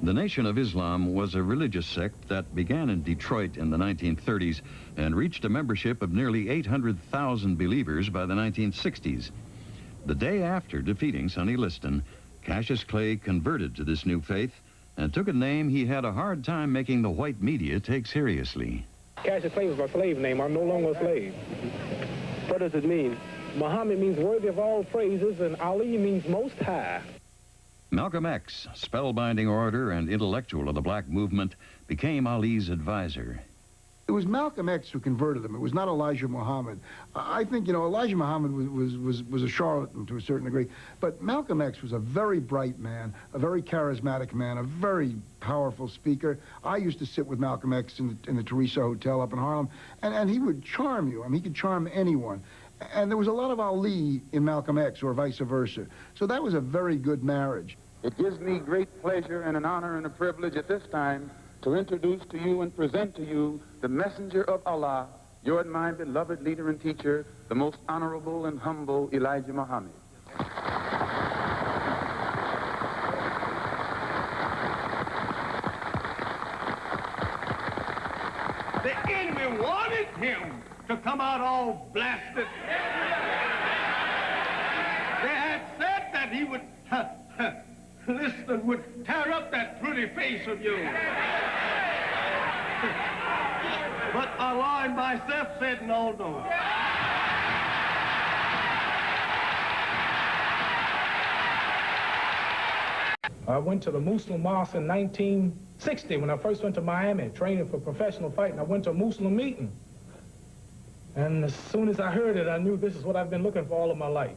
The Nation of Islam was a religious sect that began in Detroit in the 1930s and reached a membership of nearly 800,000 believers by the 1960s. The day after defeating Sonny Liston, Cassius Clay converted to this new faith and took a name he had a hard time making the white media take seriously. Cassius Clay was my slave name. I'm no longer a slave. What does it mean? Muhammad means worthy of all praises, and Ali means most high. Malcolm X, spellbinding orator and intellectual of the black movement, became Ali's advisor. It was Malcolm X who converted him. It was not Elijah Muhammad. I think, you know, Elijah Muhammad was a charlatan to a certain degree, but Malcolm X was a very bright man, a very charismatic man, a very powerful speaker. I used to sit with Malcolm X in the Teresa Hotel up in Harlem, and he would charm you. I mean, he could charm anyone. And there was a lot of Ali in Malcolm X, or vice versa. So that was a very good marriage. It gives me great pleasure and an honor and a privilege at this time to introduce to you and present to you the messenger of Allah, your and my beloved leader and teacher, the most honorable and humble Elijah Muhammad. The enemy wanted him to come out all blasted. They had said that he would, Liston would tear up that pretty face of yours. But Allah and myself said no, no. I went to the Muslim mosque in 1960 when I first went to Miami training for professional fighting. I went to a Muslim meeting. And as soon as I heard it, I knew this is what I've been looking for all of my life.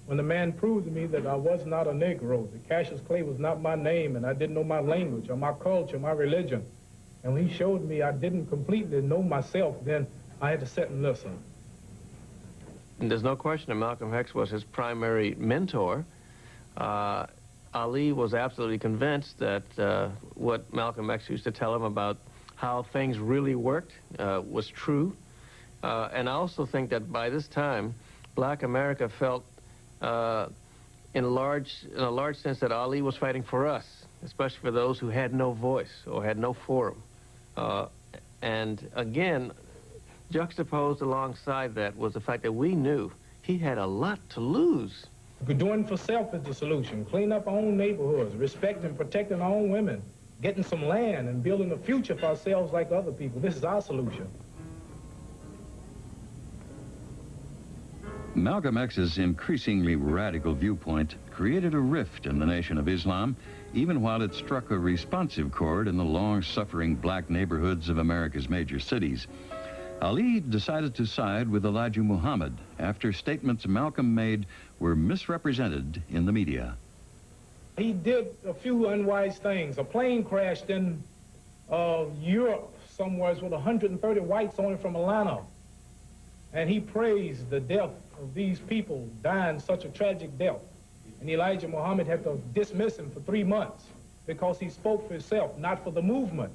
When the man proved to me that I was not a Negro, that Cassius Clay was not my name, and I didn't know my language or my culture, my religion. And when he showed me I didn't completely know myself, then I had to sit and listen. And there's no question that Malcolm X was his primary mentor. Ali was absolutely convinced that what Malcolm X used to tell him about how things really worked was true. And I also think that by this time, black America felt in a large sense that Ali was fighting for us, especially for those who had no voice or had no forum. And again, juxtaposed alongside that was the fact that we knew he had a lot to lose. Doing for self is the solution. Clean up our own neighborhoods, respecting and protecting our own women, getting some land and building a future for ourselves like other people. This is our solution. Malcolm X's increasingly radical viewpoint created a rift in the Nation of Islam, even while it struck a responsive chord in the long-suffering black neighborhoods of America's major cities. Ali decided to side with Elijah Muhammad after statements Malcolm made were misrepresented in the media. He did a few unwise things. A plane crashed in Europe somewhere with 130 whites on it from Atlanta. And he praised the death of these people dying such a tragic death. And Elijah Muhammad had to dismiss him for 3 months because he spoke for himself, not for the movement.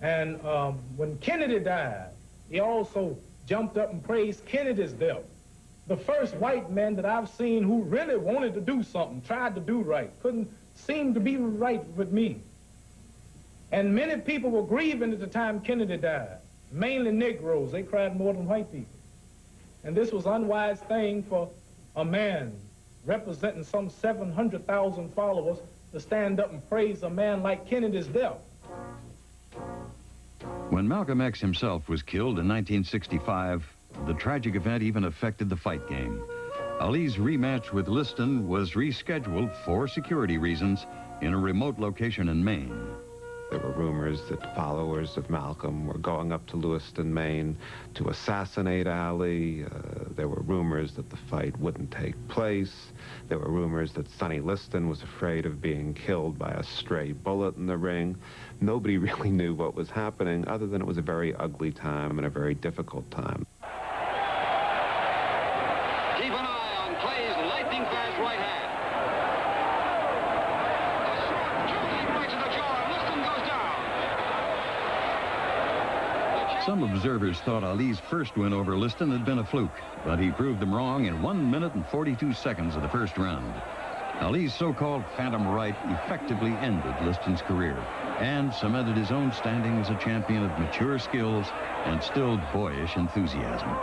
And when Kennedy died, he also jumped up and praised Kennedy's death. The first white man that I've seen who really wanted to do something, tried to do right, couldn't seem to be right with me. And many people were grieving at the time Kennedy died, mainly Negroes. They cried more than white people. And this was an unwise thing for a man representing some 700,000 followers to stand up and praise a man like Kennedy's death. When Malcolm X himself was killed in 1965, the tragic event even affected the fight game. Ali's rematch with Liston was rescheduled for security reasons in a remote location in Maine. There were rumors that followers of Malcolm were going up to Lewiston, Maine to assassinate Ali. There were rumors that the fight wouldn't take place. There were rumors that Sonny Liston was afraid of being killed by a stray bullet in the ring. Nobody really knew what was happening other than it was a very ugly time and a very difficult time. Keep an eye on Clay's lightning-fast right hand. Some observers thought Ali's first win over Liston had been a fluke, but he proved them wrong in 1 minute and 42 seconds of the first round. Ali's so-called phantom right effectively ended Liston's career and cemented his own standing as a champion of mature skills and still boyish enthusiasm. It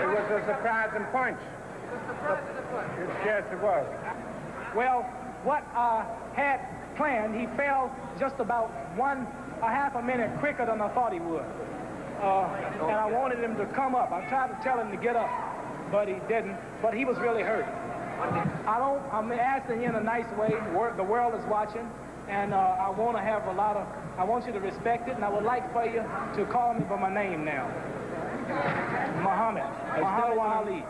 was a surprising punch. Yes, it was. Well, what I had planned, he fell just about a half a minute quicker than I thought he would. And I wanted him to come up. I tried to tell him to get up, but he didn't. But he was really hurt. I'm asking you in a nice way. The world is watching, and I want to have I want you to respect it, and I would like for you to call me by my name now. Muhammad Ali.